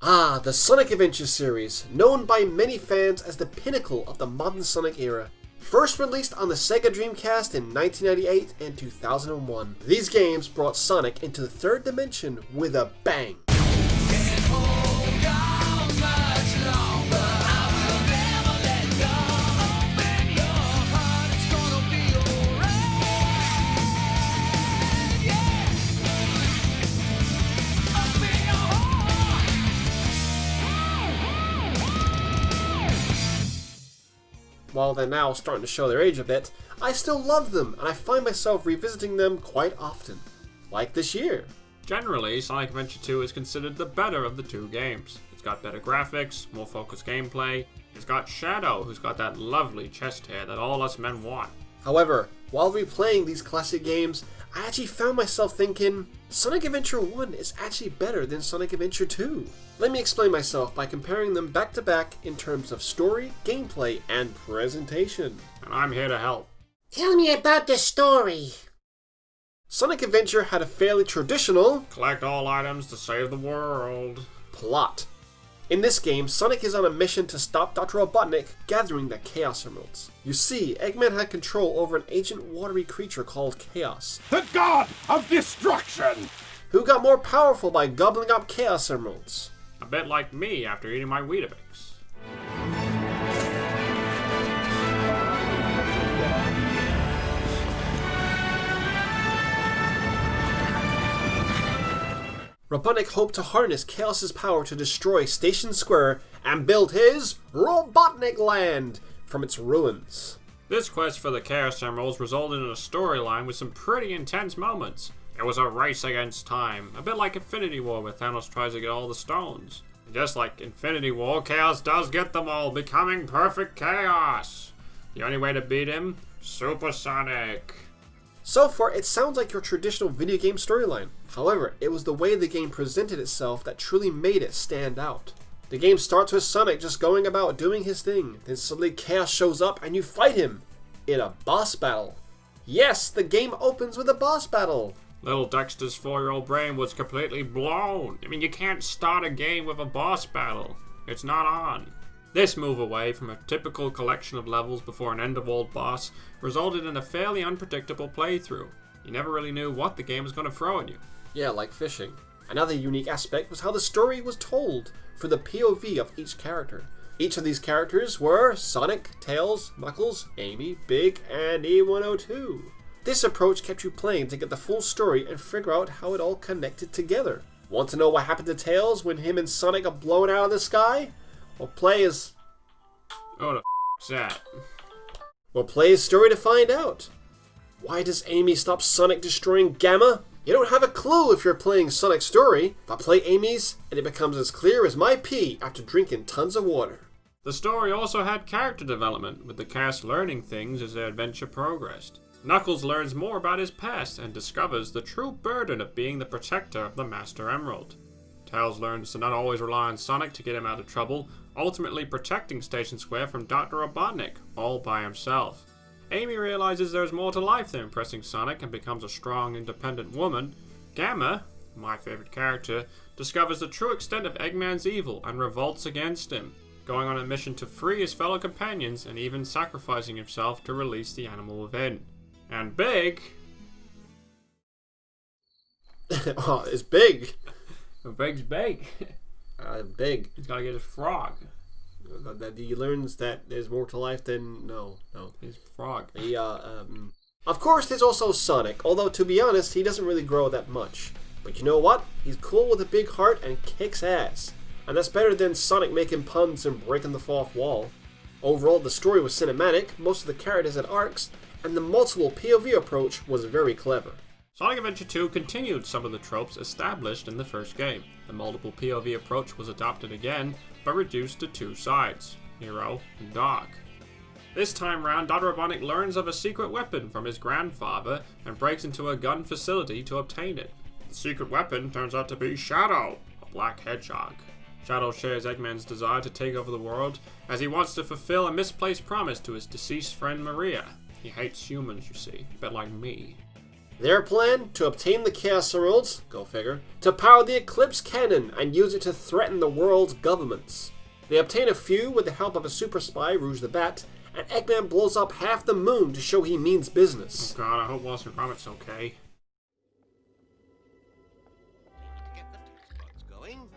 Ah, the Sonic Adventure series, known by many fans as the pinnacle of the modern Sonic era. First released on the Sega Dreamcast in 1998 and 2001, these games brought Sonic into the third dimension with a bang. While they're now starting to show their age a bit, I still love them, and I find myself revisiting them quite often. Like this year. Generally, Sonic Adventure 2 is considered the better of the two games. It's got better graphics, more focused gameplay, it's got Shadow, who's got that lovely chest hair that all us men want. However, while replaying these classic games, I actually found myself thinking, Sonic Adventure 1 is actually better than Sonic Adventure 2. Let me explain myself by comparing them back to back in terms of story, gameplay, and presentation. And I'm here to help. Tell me about the story. Sonic Adventure had a fairly traditional collect all items to save the world plot. In this game, Sonic is on a mission to stop Dr. Robotnik gathering the Chaos Emeralds. You see, Eggman had control over an ancient watery creature called Chaos, the god of destruction, who got more powerful by gobbling up Chaos Emeralds. A bit like me after eating my Weetabix. Robotnik hoped to harness Chaos's power to destroy Station Square and build his Robotnik Land from its ruins. This quest for the Chaos Emeralds resulted in a storyline with some pretty intense moments. It was a race against time, a bit like Infinity War where Thanos tries to get all the stones. And just like Infinity War, Chaos does get them all, becoming perfect chaos. The only way to beat him? Supersonic. So far, it sounds like your traditional video game storyline. However, it was the way the game presented itself that truly made it stand out. The game starts with Sonic just going about doing his thing, then suddenly Chaos shows up and you fight him in a boss battle. Yes, the game opens with a boss battle. Little Dexter's 4-year-old brain was completely blown. I mean, you can't start a game with a boss battle. It's not on. This move away from a typical collection of levels before an end-of-world boss resulted in a fairly unpredictable playthrough. You never really knew what the game was going to throw at you. Yeah, like fishing. Another unique aspect was how the story was told for the POV of each character. Each of these characters were Sonic, Tails, Knuckles, Amy, Big, and E102. This approach kept you playing to get the full story and figure out how it all connected together. Want to know what happened to Tails when him and Sonic are blown out of the sky? Well, play his... Oh, the f***'s that? Well, play his story to find out. Why does Amy stop Sonic destroying Gamma? You don't have a clue if you're playing Sonic's story, but play Amy's and it becomes as clear as my pee after drinking tons of water. The story also had character development, with the cast learning things as their adventure progressed. Knuckles learns more about his past and discovers the true burden of being the protector of the Master Emerald. Tails learns to not always rely on Sonic to get him out of trouble, ultimately protecting Station Square from Dr. Robotnik, all by himself. Amy realizes there's more to life than impressing Sonic and becomes a strong, independent woman. Gamma, my favorite character, discovers the true extent of Eggman's evil and revolts against him, going on a mission to free his fellow companions and even sacrificing himself to release the animal within. And Big... Oh, it's Big. Big's big. Big. He's gotta get his frog. That he learns that there's more to life than... No. His frog. Of course, there's also Sonic, although to be honest, he doesn't really grow that much. But you know what? He's cool with a big heart and kicks ass. And that's better than Sonic making puns and breaking the fourth wall. Overall, the story was cinematic, most of the characters had arcs, and the multiple POV approach was very clever. Sonic Adventure 2 continued some of the tropes established in the first game. The multiple POV approach was adopted again, but reduced to two sides, Hero and Dog. This time round, Dr. Robotnik learns of a secret weapon from his grandfather and breaks into a gun facility to obtain it. The secret weapon turns out to be Shadow, a black hedgehog. Shadow shares Eggman's desire to take over the world, as he wants to fulfill a misplaced promise to his deceased friend Maria. He hates humans, you see, a bit like me. Their plan? To obtain the Chaos Emeralds, go figure, to power the Eclipse Cannon and use it to threaten the world's governments. They obtain a few with the help of a super spy, Rouge the Bat, and Eggman blows up half the moon to show he means business. Oh god, I hope Walter Gromit's okay. Get the taste buds going.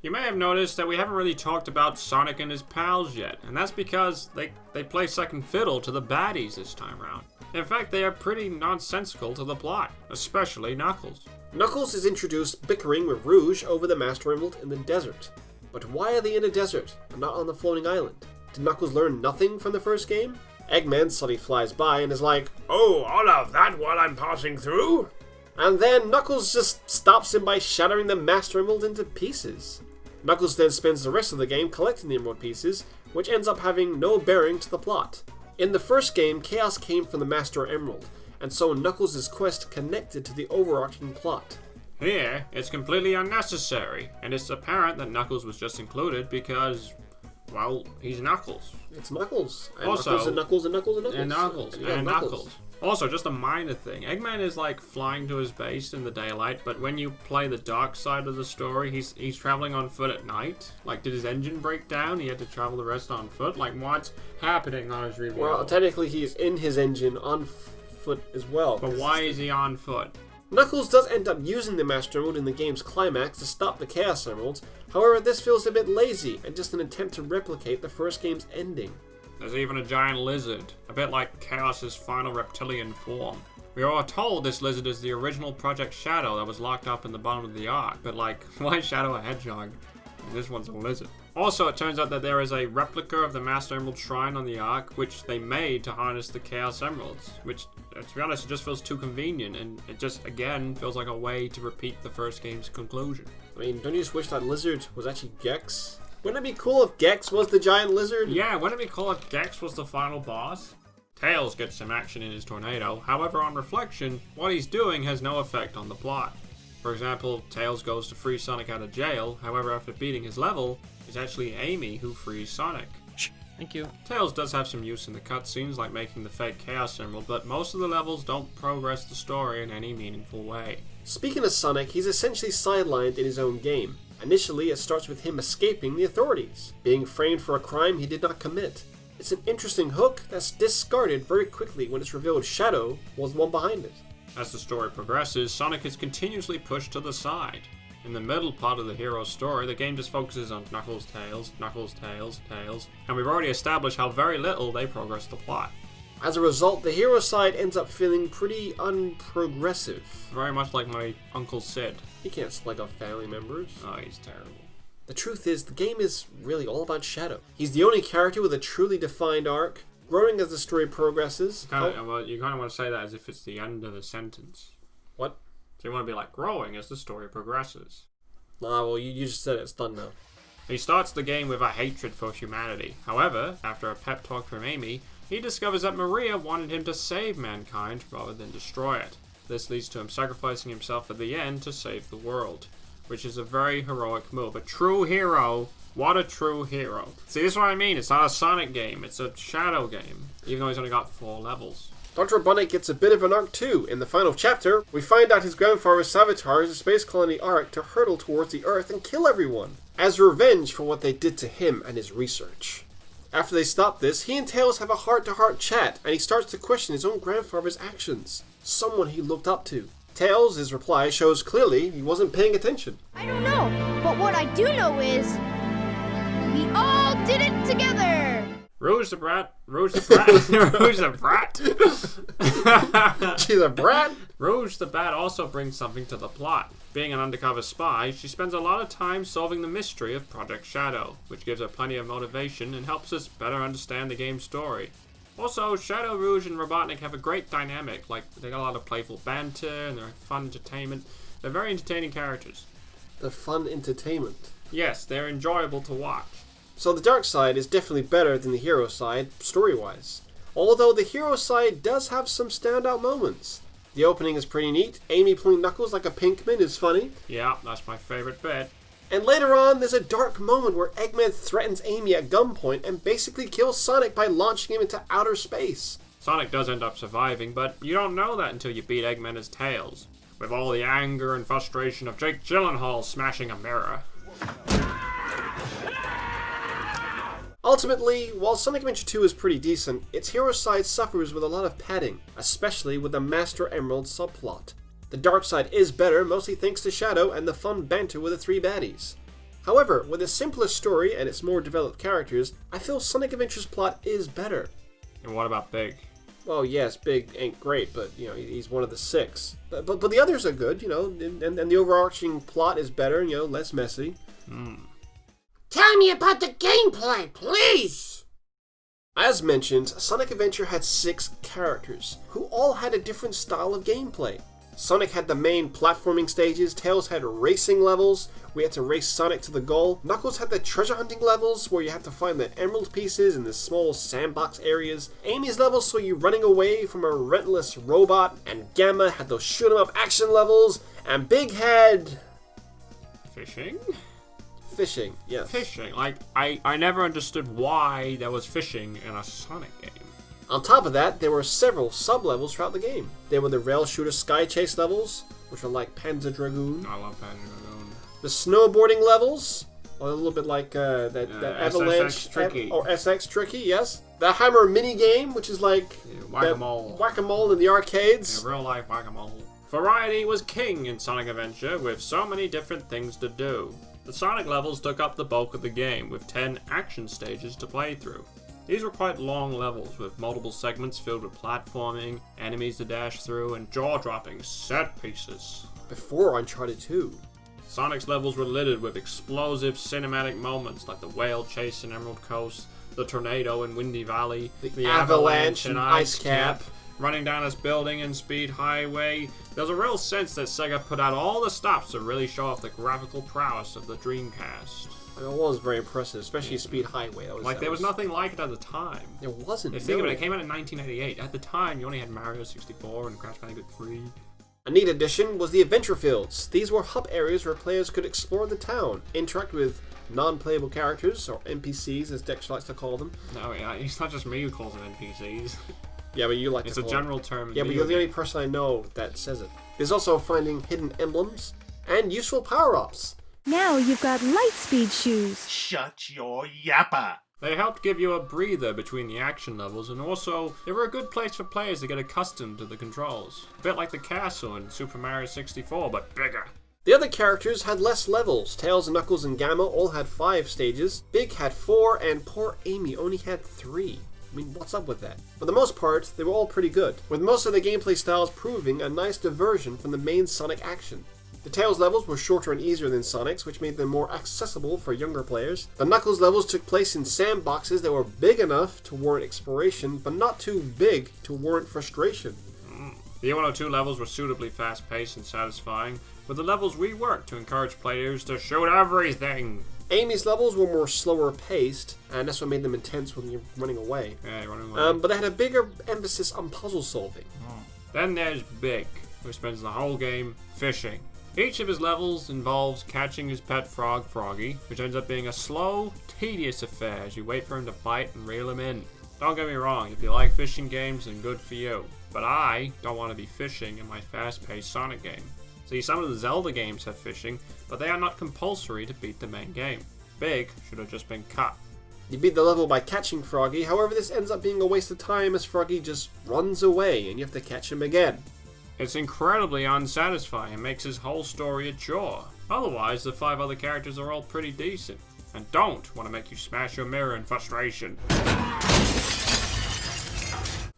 You may have noticed that we haven't really talked about Sonic and his pals yet, and that's because they play second fiddle to the baddies this time around. In fact, they are pretty nonsensical to the plot, especially Knuckles. Knuckles is introduced bickering with Rouge over the Master Emerald in the desert. But why are they in a desert and not on the floating island? Did Knuckles learn nothing from the first game? Eggman suddenly flies by and is like, Oh, all of that while I'm passing through? and then Knuckles just stops him by shattering the Master Emerald into pieces. Knuckles then spends the rest of the game collecting the emerald pieces, which ends up having no bearing to the plot. In the first game, Chaos came from the Master Emerald, and so Knuckles' quest connected to the overarching plot. Here, it's completely unnecessary, and it's apparent that Knuckles was just included because, well, he's Knuckles. It's Knuckles. And Also- Knuckles and Knuckles and Knuckles and Knuckles. And Knuckles. Yeah, And Knuckles. Also, just a minor thing. Eggman is like flying to his base in the daylight, but when you play the dark side of the story, he's traveling on foot at night. Like, did his engine break down? He had to travel the rest on foot? Like, what's happening on his review? Well, technically he's in his engine on foot as well. But why is he on foot? Knuckles does end up using the Master Emerald in the game's climax to stop the Chaos Emeralds. However, this feels a bit lazy and just an attempt to replicate the first game's ending. There's even a giant lizard, a bit like Chaos's final reptilian form. We are told this lizard is the original Project Shadow that was locked up in the bottom of the Ark, but like, why is Shadow a hedgehog? This one's a lizard. Also, it turns out that there is a replica of the Master Emerald Shrine on the Ark, which they made to harness the Chaos Emeralds, which, to be honest, it just feels too convenient, and it just, again, feels like a way to repeat the first game's conclusion. I mean, don't you just wish that lizard was actually Gex? Wouldn't it be cool if Gex was the giant lizard? Yeah, wouldn't it be cool if Gex was the final boss? Tails gets some action in his tornado, however, on reflection, what he's doing has no effect on the plot. For example, Tails goes to free Sonic out of jail, however, after beating his level, it's actually Amy who frees Sonic. Thank you. Tails does have some use in the cutscenes, like making the fake Chaos Emerald, but most of the levels don't progress the story in any meaningful way. Speaking of Sonic, he's essentially sidelined in his own game. Initially, it starts with him escaping the authorities, being framed for a crime he did not commit. It's an interesting hook that's discarded very quickly when it's revealed Shadow was the one behind it. As the story progresses, Sonic is continuously pushed to the side. In the middle part of the hero's story, the game just focuses on Knuckles, Tails, Tails, and we've already established how very little they progress the plot. As a result, the hero side ends up feeling pretty unprogressive. Very much like my Uncle Sid. He can't split up family members. Oh, he's terrible. The truth is, the game is really all about Shadow. He's the only character with a truly defined arc, growing as the story progresses. You kind of want to say that as if it's the end of the sentence. What? So you want to be like, growing as the story progresses. Nah, well, you just said it's done now. He starts the game with a hatred for humanity. However, after a pep talk from Amy, he discovers that Maria wanted him to save mankind rather than destroy it. This leads to him sacrificing himself at the end to save the world, which is a very heroic move. A true hero. What a true hero. See, this is what I mean. It's not a Sonic game. It's a Shadow game, even though he's only got 4 levels. Dr. Robotnik gets a bit of an arc too. In the final chapter, we find out his grandfather sabotaged the space colony Ark to hurtle towards the Earth and kill everyone, as revenge for what they did to him and his research. After they stop this, he and Tails have a heart-to-heart chat, and he starts to question his own grandfather's actions, someone he looked up to. Tails' reply shows clearly he wasn't paying attention. I don't know, but what I do know is we all did it together! Rouge the Brat. Rouge the Brat. Rouge the Brat. She's a brat. Rouge the Bat also brings something to the plot. Being an undercover spy, she spends a lot of time solving the mystery of Project Shadow, which gives her plenty of motivation and helps us better understand the game's story. Also, Shadow, Rouge, and Robotnik have a great dynamic. Like, they got a lot of playful banter, and they're fun entertainment. They're very entertaining characters. The fun entertainment. Yes, they're enjoyable to watch. So the dark side is definitely better than the hero side, story-wise. Although the hero side does have some standout moments. The opening is pretty neat. Amy pulling Knuckles like a Pinkman is funny. Yeah, that's my favorite bit. And later on, there's a dark moment where Eggman threatens Amy at gunpoint and basically kills Sonic by launching him into outer space. Sonic does end up surviving, but you don't know that until you beat Eggman as Tails, with all the anger and frustration of Jake Gyllenhaal smashing a mirror. Ultimately, while Sonic Adventure 2 is pretty decent, its hero side suffers with a lot of padding, especially with the Master Emerald subplot. The dark side is better, mostly thanks to Shadow and the fun banter with the three baddies. However, with a simpler story and its more developed characters, I feel Sonic Adventure's plot is better. And what about Big? Well, yes, Big ain't great, but, he's one of the 6. But the others are good, and the overarching plot is better, less messy. Tell me about the gameplay, please! As mentioned, Sonic Adventure had 6 characters, who all had a different style of gameplay. Sonic had the main platforming stages, Tails had racing levels, we had to race Sonic to the goal, Knuckles had the treasure hunting levels, where you had to find the emerald pieces in the small sandbox areas, Amy's levels saw you running away from a relentless robot, and Gamma had those shoot 'em up action levels, and Big had... Fishing? Fishing, yes. Fishing. Like, I never understood why there was fishing in a Sonic game. On top of that, there were several sub-levels throughout the game. There were the Rail Shooter Sky Chase levels, which are like Panzer Dragoon. I love Panzer Dragoon. The snowboarding levels, a little bit like that Avalanche SSX Tricky. Or SX Tricky, yes. The Hammer mini game, which is like Whack-a-mole. Whack-a-mole in the arcades. Yeah, real life whack-a-mole. Variety was king in Sonic Adventure, with so many different things to do. The Sonic levels took up the bulk of the game, with 10 action stages to play through. These were quite long levels, with multiple segments filled with platforming, enemies to dash through, and jaw-dropping set pieces. Before Uncharted 2. Sonic's levels were littered with explosive cinematic moments like the whale chase in Emerald Coast, the tornado in Windy Valley, the avalanche in Ice Cap, running down this building in Speed Highway. There's a real sense that Sega put out all the stops to really show off the graphical prowess of the Dreamcast. It was very impressive, especially Speed Highway. There was nothing like it at the time. There wasn't. Think of it, it came out in 1988. At the time, you only had Mario 64 and Crash Bandicoot 3. A neat addition was the adventure fields. These were hub areas where players could explore the town, interact with non-playable characters, or NPCs as Dexter likes to call them. No, yeah, it's not just me who calls them NPCs. Yeah, but you like it's to a call general term. Yeah, but you're the only person I know that says it. There's also finding hidden emblems and useful power-ups. Now you've got light speed shoes. Shut your yapper! They helped give you a breather between the action levels, and also, they were a good place for players to get accustomed to the controls. A bit like the castle in Super Mario 64, but bigger. The other characters had less levels. Tails, Knuckles, and Gamma all had 5 stages. Big had 4, and poor Amy only had 3. I mean, what's up with that? For the most part, they were all pretty good, with most of the gameplay styles proving a nice diversion from the main Sonic action. The Tails levels were shorter and easier than Sonic's, which made them more accessible for younger players. The Knuckles levels took place in sandboxes that were big enough to warrant exploration, but not too big to warrant frustration. The 102 levels were suitably fast-paced and satisfying, with the levels reworked to encourage players to shoot everything. Amy's levels were more slower paced, and that's what made them intense when you're running away. Yeah, running away. But they had a bigger emphasis on puzzle solving. Then there's Big, who spends the whole game fishing. Each of his levels involves catching his pet frog, Froggy, which ends up being a slow, tedious affair as you wait for him to bite and reel him in. Don't get me wrong, if you like fishing games, then good for you. But I don't want to be fishing in my fast-paced Sonic game. See, some of the Zelda games have fishing, but they are not compulsory to beat the main game. Big should have just been cut. You beat the level by catching Froggy, however this ends up being a waste of time as Froggy just runs away and you have to catch him again. It's incredibly unsatisfying and makes his whole story a chore. Otherwise, the 5 other characters are all pretty decent. and don't want to make you smash your mirror in frustration.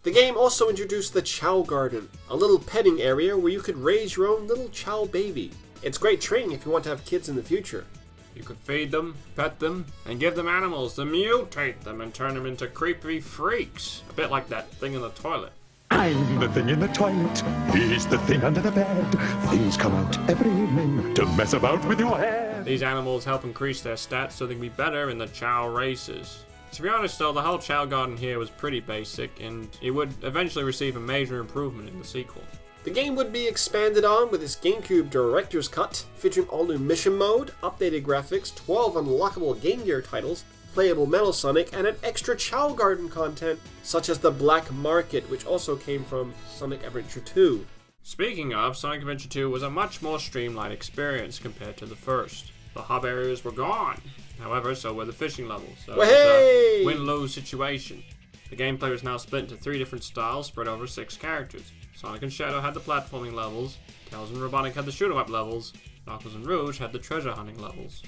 The game also introduced the Chow Garden, a little petting area where you could raise your own little Chow baby. It's great training if you want to have kids in the future. You could feed them, pet them, and give them animals to mutate them and turn them into creepy freaks. A bit like that thing in the toilet. I'm the thing in the toilet. He's the thing under the bed. Things come out every evening to mess about with your hair. These animals help increase their stats so they can be better in the Chow races. To be honest though, the whole Chow Garden here was pretty basic, and it would eventually receive a major improvement in the sequel. The game would be expanded on with its GameCube Director's Cut, featuring all-new mission mode, updated graphics, 12 unlockable Game Gear titles, playable Metal Sonic, and an extra Chow Garden content, such as the Black Market, which also came from Sonic Adventure 2. Speaking of, Sonic Adventure 2 was a much more streamlined experience compared to the first. The hub areas were gone. However, so were the fishing levels, so it was a win-lose situation. The gameplay was now split into 3 different styles spread over 6 characters. Sonic and Shadow had the platforming levels, Tails and Robotnik had the shoot-em-up levels, Knuckles and Rouge had the treasure hunting levels.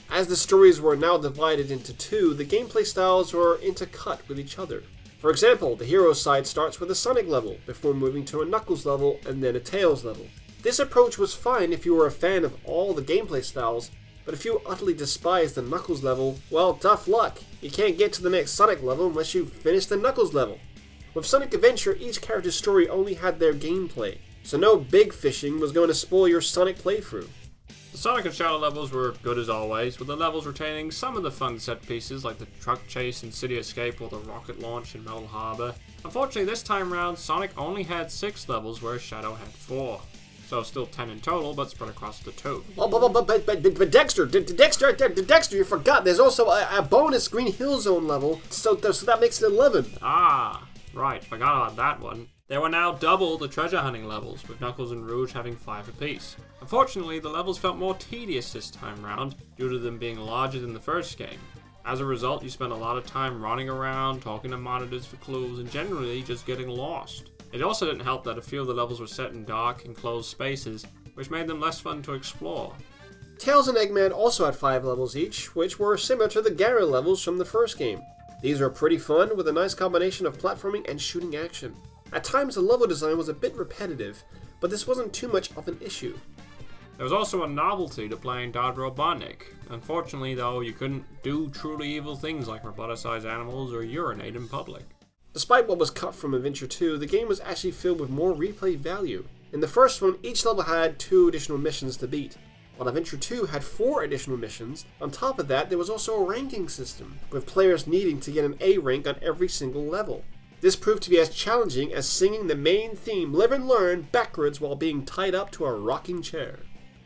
As the stories were now divided into 2, the gameplay styles were intercut with each other. For example, the hero side starts with a Sonic level, before moving to a Knuckles level and then a Tails level. This approach was fine if you were a fan of all the gameplay styles, but if you utterly despise the Knuckles level, well, tough luck. You can't get to the next Sonic level unless you finish the Knuckles level. With Sonic Adventure, each character's story only had their gameplay, so no big fishing was going to spoil your Sonic playthrough. The Sonic and Shadow levels were good as always, with the levels retaining some of the fun set pieces like the truck chase in City Escape or the rocket launch in Metal Harbor. Unfortunately, this time round, Sonic only had 6 levels whereas Shadow had 4. So still 10 in total, but spread across the 2. But Dexter, you forgot there's also a bonus Green Hill Zone level, so that makes it 11. Ah, right, forgot about that one. There were now double the treasure hunting levels, with Knuckles and Rouge having 5 apiece. Unfortunately, the levels felt more tedious this time round, due to them being larger than the first game. As a result, you spent a lot of time running around, talking to monitors for clues, and generally just getting lost. It also didn't help that a few of the levels were set in dark, enclosed spaces, which made them less fun to explore. Tails and Eggman also had 5 levels each, which were similar to the Gara levels from the first game. These were pretty fun, with a nice combination of platforming and shooting action. At times the level design was a bit repetitive, but this wasn't too much of an issue. There was also a novelty to playing Dodge Robotnik. Unfortunately though, you couldn't do truly evil things like roboticize animals or urinate in public. Despite what was cut from Adventure 2, the game was actually filled with more replay value. In the first one, each level had 2 additional missions to beat, while Adventure 2 had 4 additional missions. On top of that, there was also a ranking system, with players needing to get an A rank on every single level. This proved to be as challenging as singing the main theme Live and Learn backwards while being tied up to a rocking chair.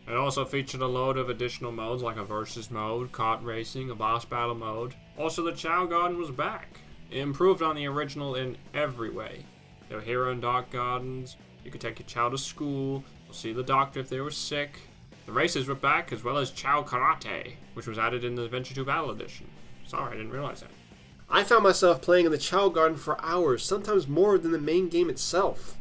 It also featured a load of additional modes like a versus mode, kart racing, a boss battle mode. Also, the Chow Garden was back. It improved on the original in every way. There were hero and dark gardens, you could take your Chow to school, see the doctor if they were sick. The races were back, as well as Chow Karate, which was added in the Adventure 2 Battle Edition. Sorry, I didn't realize that. I found myself playing in the Chow Garden for hours, sometimes more than the main game itself.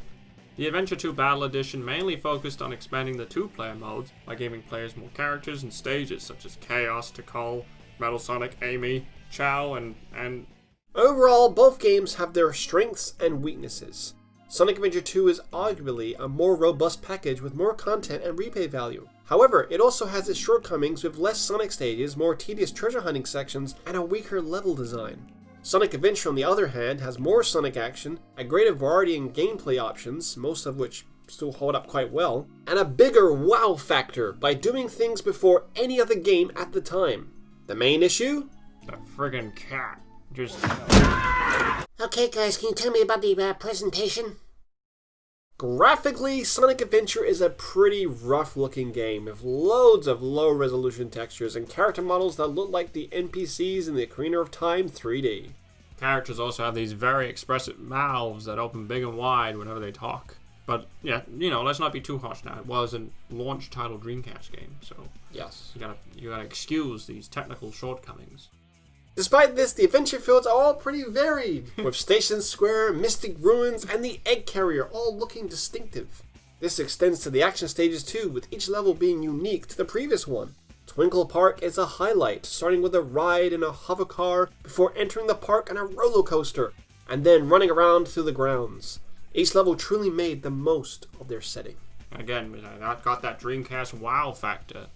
The Adventure 2 Battle Edition mainly focused on expanding the 2-player modes by giving players more characters and stages such as Chaos, Tikal, Metal Sonic, Amy, Chow, and... Overall, both games have their strengths and weaknesses. Sonic Adventure 2 is arguably a more robust package with more content and replay value. However, it also has its shortcomings with less Sonic stages, more tedious treasure hunting sections, and a weaker level design. Sonic Adventure, on the other hand, has more Sonic action, a greater variety in gameplay options, most of which still hold up quite well, and a bigger wow factor by doing things before any other game at the time. The main issue? The friggin' cat. Just... Okay, guys, can you tell me about the presentation? Graphically, Sonic Adventure is a pretty rough-looking game with loads of low-resolution textures and character models that look like the NPCs in the Ocarina of Time 3D. Characters also have these very expressive mouths that open big and wide whenever they talk. But yeah, you know, let's not be too harsh now. It was a launch title Dreamcast game, so yes, you gotta excuse these technical shortcomings. Despite this, the adventure fields are all pretty varied, with Station Square, Mystic Ruins, and the Egg Carrier all looking distinctive. This extends to the action stages too, with each level being unique to the previous one. Twinkle Park is a highlight, starting with a ride in a hover car before entering the park on a roller coaster, and then running around through the grounds. Each level truly made the most of their setting. Again, I got that Dreamcast wow factor.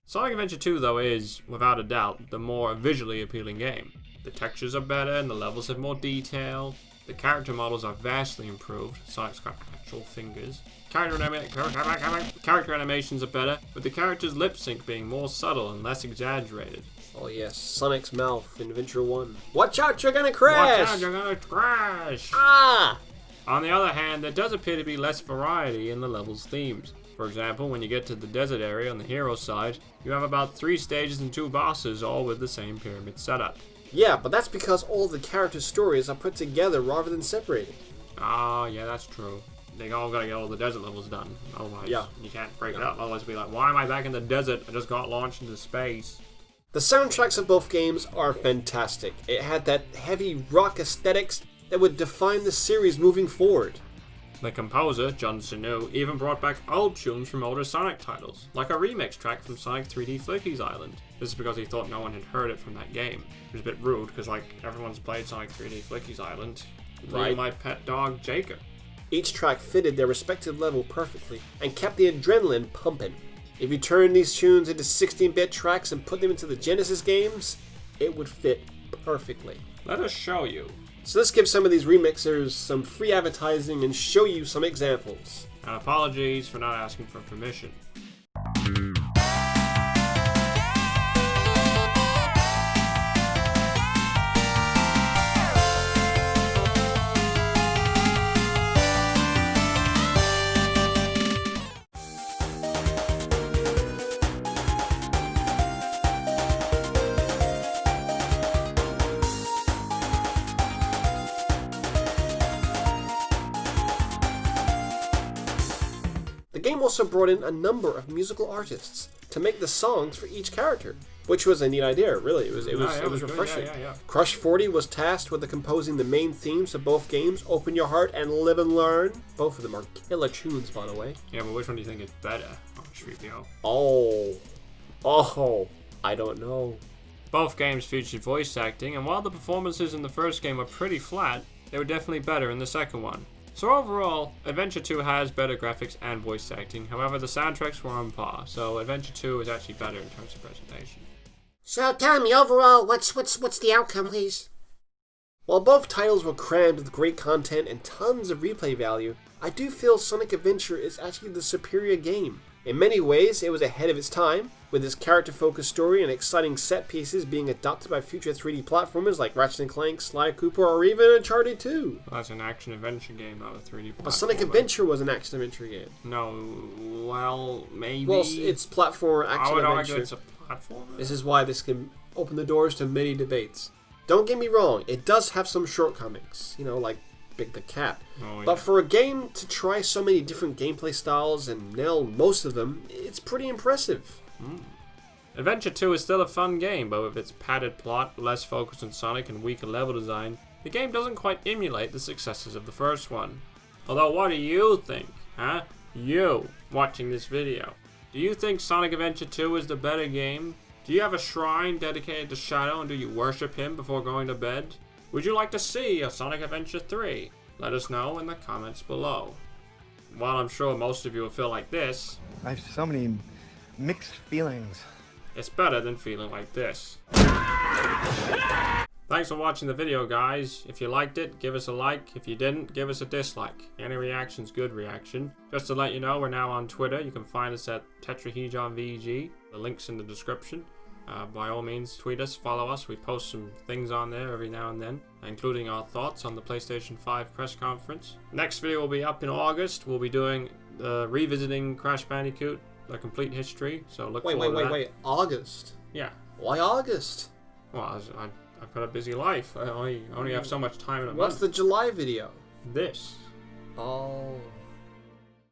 Sonic Adventure 2, though, is, without a doubt, the more visually appealing game. The textures are better and the levels have more detail. The character models are vastly improved. Sonic's got actual fingers. Character animations are better, with the character's lip sync being more subtle and less exaggerated. Oh yes, Sonic's mouth in Adventure 1. Watch out, you're gonna crash! Watch out, you're gonna crash! Ah! On the other hand, there does appear to be less variety in the level's themes. For example, when you get to the desert area on the hero side, you have about 3 stages and 2 bosses, all with the same pyramid setup. Yeah, but that's because all the character stories are put together rather than separated. Ah, yeah, that's true. They all gotta get all the desert levels done. Otherwise, you can't break it up. Otherwise, be like, why am I back in the desert? I just got launched into space. The soundtracks of both games are fantastic. It had that heavy rock aesthetics that would define the series moving forward. The composer, John Sanu, even brought back old tunes from older Sonic titles, like a remix track from Sonic 3D Flicky's Island. This is because he thought no one had heard it from that game. It was a bit rude, because everyone's played Sonic 3D Flicky's Island. Right. My pet dog, Jacob. Each track fitted their respective level perfectly, and kept the adrenaline pumping. If you turn these tunes into 16-bit tracks and put them into the Genesis games, it would fit perfectly. Let us show you. So let's give some of these remixers some free advertising and show you some examples. And apologies for not asking for permission. The game also brought in a number of musical artists to make the songs for each character, which was a neat idea, really. It was refreshing. Yeah. Crush 40 was tasked with composing the main themes of both games, Open Your Heart and Live and Learn. Both of them are killer tunes, by the way. Yeah, but which one do you think is better? HonestReviewo. Oh, I don't know. Both games featured voice acting, and while the performances in the first game were pretty flat, they were definitely better in the second one. So overall, Adventure 2 has better graphics and voice acting, however the soundtracks were on par, so Adventure 2 is actually better in terms of presentation. So tell me, overall, what's the outcome, please? While both titles were crammed with great content and tons of replay value, I do feel Sonic Adventure is actually the superior game. In many ways, it was ahead of its time, with its character-focused story and exciting set pieces being adopted by future 3D platformers like Ratchet & Clank, Sly Cooper, or even Uncharted 2. Well, that's an action-adventure game, not a 3D platformer. But Sonic Adventure was an action-adventure game. No, well, maybe... Well, it's platform action-adventure. I would argue it's a platformer. This is why this can open the doors to many debates. Don't get me wrong, it does have some shortcomings, like Big the Cat. Oh, yeah. But for a game to try so many different gameplay styles and nail most of them, it's pretty impressive. Adventure 2 is still a fun game, but with its padded plot, less focus on Sonic, and weaker level design, the game doesn't quite emulate the successes of the first one. Although, what do you think, huh? You, watching this video. Do you think Sonic Adventure 2 is the better game? Do you have a shrine dedicated to Shadow, and do you worship him before going to bed? Would you like to see a Sonic Adventure 3? Let us know in the comments below. While I'm sure most of you will feel like this, I have so many mixed feelings. it's better than feeling like this. Thanks for watching the video, guys. If you liked it, give us a like. If you didn't, give us a dislike. Any reaction's good reaction. Just to let you know, we're now on Twitter. You can find us at TetraHedronVG. The link's in the description. By all means, tweet us, follow us. We post some things on there every now and then, including our thoughts on the PlayStation 5 press conference. Next video will be up in August. We'll be doing revisiting Crash Bandicoot, the complete history. So look forward to that. Wait. August? Yeah. Why August? Well, I've got a busy life. I only have so much time in a month. What's the July video? This. Oh.